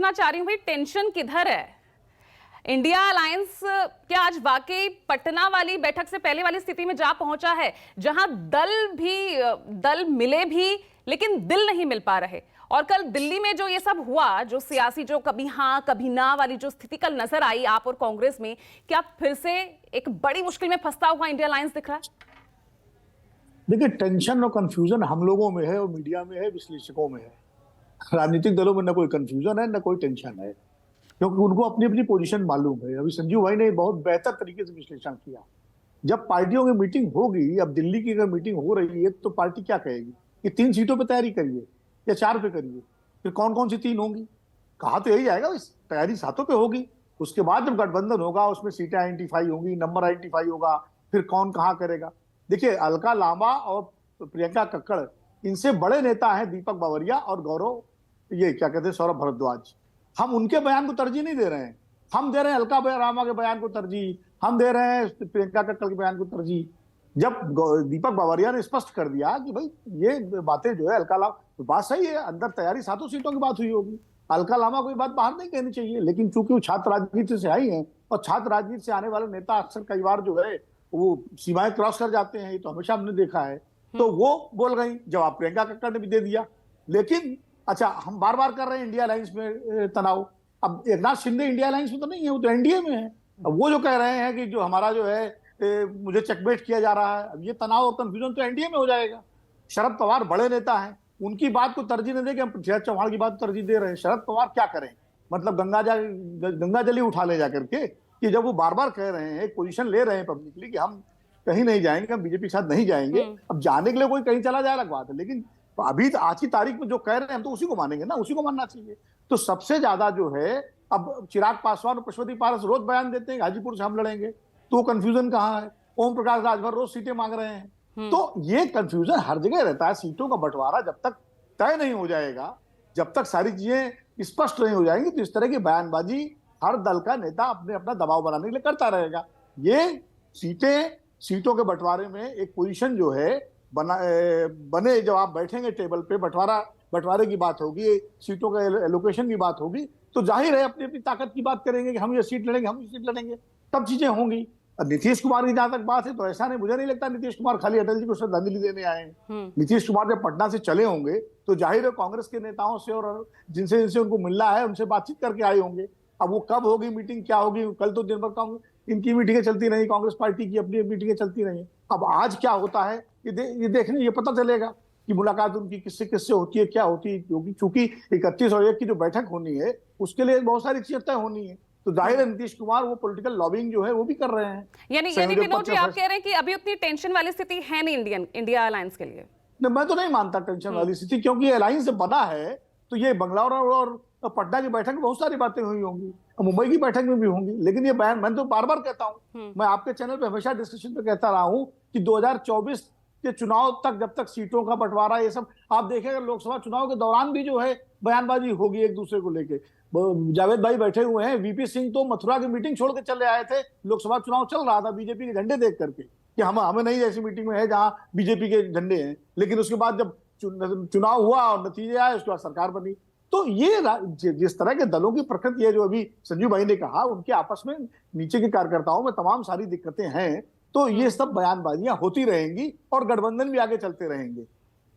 समझना चाह रही हूं भाई, टेंशन किधर है? इंडिया अलायंस क्या आज वाकई पटना वाली बैठक से पहले वाली स्थिति में जा पहुंचा है, जहां दल मिले भी लेकिन दिल नहीं मिल पा रहे? और कल दिल्ली में जो ये सब हुआ, जो सियासी, जो कभी हाँ कभी ना वाली जो स्थिति कल नजर आई आप और कांग्रेस में, क्या फिर से एक बड़ी मुश्किल में फंसता हुआ इंडिया अलायंस दिख रहा है? देखिए, टेंशन और कंफ्यूजन हम लोगों में है और मीडिया में है, विश्लेषकों में है। राजनीतिक दलों में न कोई कंफ्यूजन है न कोई टेंशन है, क्योंकि उनको अपनी अपनी पोजीशन मालूम है। अभी संजीव भाई ने बहुत बेहतर तरीके से विश्लेषण किया। जब पार्टियों की मीटिंग होगी, अब दिल्ली की अगर मीटिंग हो रही है तो पार्टी क्या कहेगी कि 3 सीटों पर तैयारी करिए या 4 पे करिए, फिर कौन कौन सी 3 होंगी? कहा तो यही आएगा, इस तैयारी 7 पे होगी। उसके बाद जब गठबंधन होगा उसमें सीटें आइडेंटिफाई होंगी, नंबर आइडेंटिफाई होगा, फिर कौन कहाँ करेगा। देखिए, अलका लांबा और प्रियंका कक्कड़, इनसे बड़े नेता हैं दीपक बावरिया और गौरव, ये क्या कहते हैं, सौरभ भारद्वाज। हम उनके बयान को तरजीह नहीं दे रहे हैं, हम दे रहे हैं अलका लांबा के बयान को तरजीह, हम दे रहे हैं प्रियंका कक्कड़ के बयान को तरजीह। जब दीपक बावरिया ने स्पष्ट कर दिया कि भाई ये बातें जो है अलका लांबा, तो बात सही है, अंदर तैयारी 7 सीटों की बात हुई होगी, अलका लांबा कोई बात बाहर नहीं कहनी चाहिए। लेकिन चूंकि वो छात्र राजनीति से आई हैं और छात्र राजनीति से आने वाले नेता अक्सर कई बार जो है वो सीमाएं क्रॉस कर जाते हैं, ये तो हमेशा हमने देखा है। तो वो बोल गई, जवाब प्रियंका कक्कड़ ने भी दे दिया। लेकिन अच्छा, हम बार बार कर रहे हैं इंडिया अलायंस में तनाव। अब एकनाथ शिंदे इंडिया अलायंस में तो नहीं है, वो तो एनडीए में है। अब वो जो कह रहे हैं कि जो हमारा जो है मुझे चेकमेट किया जा रहा है, अब ये तनाव और कंफ्यूजन तो एनडीए में हो जाएगा। शरद पवार बड़े नेता हैं, उनकी बात को तरजीह नहीं देके हम पृथ्वीराज चौहान की बात तरजीह दे रहे हैं। शरद पवार क्या करें, मतलब गंगा जल ही उठा ले जाकर के, कि जब वो बार बार कह रहे हैं, एक पोजीशन ले रहे हैं पब्लिकली कि हम कहीं नहीं जाएंगे, हम बीजेपी के साथ नहीं जाएंगे। अब जाने के लिए कोई कहीं चला जाए अलग बात है, लेकिन अभी आज की तारीख में जो कह रहे हैं हम तो उसी को मानेंगे ना, उसी को मानना चाहिए। तो सबसे ज्यादा जो है, अब चिराग पासवान और पशुपति पारस रोज बयान देते हैं हाजीपुर से हम लड़ेंगे, तो कंफ्यूजन कहाँ है? ओम प्रकाश राजभर रोज सीटें मांग रहे हैं। तो ये कंफ्यूजन हर जगह रहता है। सीटों का बंटवारा जब तक तय नहीं हो जाएगा, जब तक सारी चीजें स्पष्ट नहीं हो जाएंगी, तो इस तरह की बयानबाजी हर दल का नेता अपने अपना दबाव बनाने के लिए करता रहेगा। ये सीटों के बंटवारे में एक पोजीशन जो है बने, जब आप बैठेंगे टेबल पे, बंटवारे की बात होगी, सीटों के एलोकेशन की बात होगी, तो जाहिर है अपनी अपनी ताकत की बात करेंगे कि हम ये सीट लड़ेंगे, हम ये सीट लड़ेंगे, तब चीजें होंगी। नीतीश कुमार की जहां तक बात है, तो ऐसा नहीं, मुझे नहीं लगता नीतीश कुमार खाली अटल जी को श्रद्धांजलि देने आए हैं। नीतीश कुमार जब पटना से चले होंगे तो जाहिर है कांग्रेस के नेताओं से और जिनसे जिनसे उनको मिलना है उनसे बातचीत करके आए होंगे। अब वो कब होगी मीटिंग, क्या होगी, कल तो दिन भर इनकी मीटिंगें चलती रही, कांग्रेस पार्टी की अपनी मीटिंगें चलती रही। अब आज क्या होता है ये देखने, ये पता चलेगा कि मुलाकात उनकी किससे किससे होती है, क्या होती है। चूंकि 31 और 1 की जो बैठक होनी है उसके लिए बहुत सारी चीजें तय होनी है, तो जाहिर है नीतीश कुमार वो पॉलिटिकल लॉबिंग जो है वो भी कर रहे हैं। यानी विनोद जी, आप कह रहे हैं कि अभी उतनी टेंशन वाली स्थिति है नहीं इंडिया अलायंस के लिए? मैं तो नहीं मानता टेंशन वाली स्थिति, क्योंकि अलायंस जब बना है तो ये बंगलौर और पटना की बैठक में बहुत सारी बातें हुई होंगी, मुंबई की बैठक में भी होंगी। लेकिन ये बयान, मैं तो बार बार कहता हूं, मैं आपके चैनल पे हमेशा डिस्कशन पे कहता रहा हूं कि 2024 के चुनाव तक, जब तक सीटों का बंटवारा ये सब आप देखेंगे, लोकसभा चुनाव के दौरान भी जो है बयानबाजी होगी एक दूसरे को लेके। जावेद भाई बैठे हुए हैं, वीपी सिंह तो मथुरा की मीटिंग छोड़ के चले आए थे, लोकसभा चुनाव चल रहा था, बीजेपी के झंडे देख करके कि हमें नहीं ऐसी मीटिंग में है जहां बीजेपी के झंडे हैं। लेकिन उसके बाद जब चुनाव हुआ और नतीजे आए, उसके बाद सरकार बनी। तो ये जिस तरह के दलों की प्रकृति है, जो अभी संजीव भाई ने कहा, उनके आपस में नीचे के कार्यकर्ताओं में तमाम सारी दिक्कतें हैं, तो ये सब बयानबाजियां होती रहेंगी और गठबंधन भी आगे चलते रहेंगे।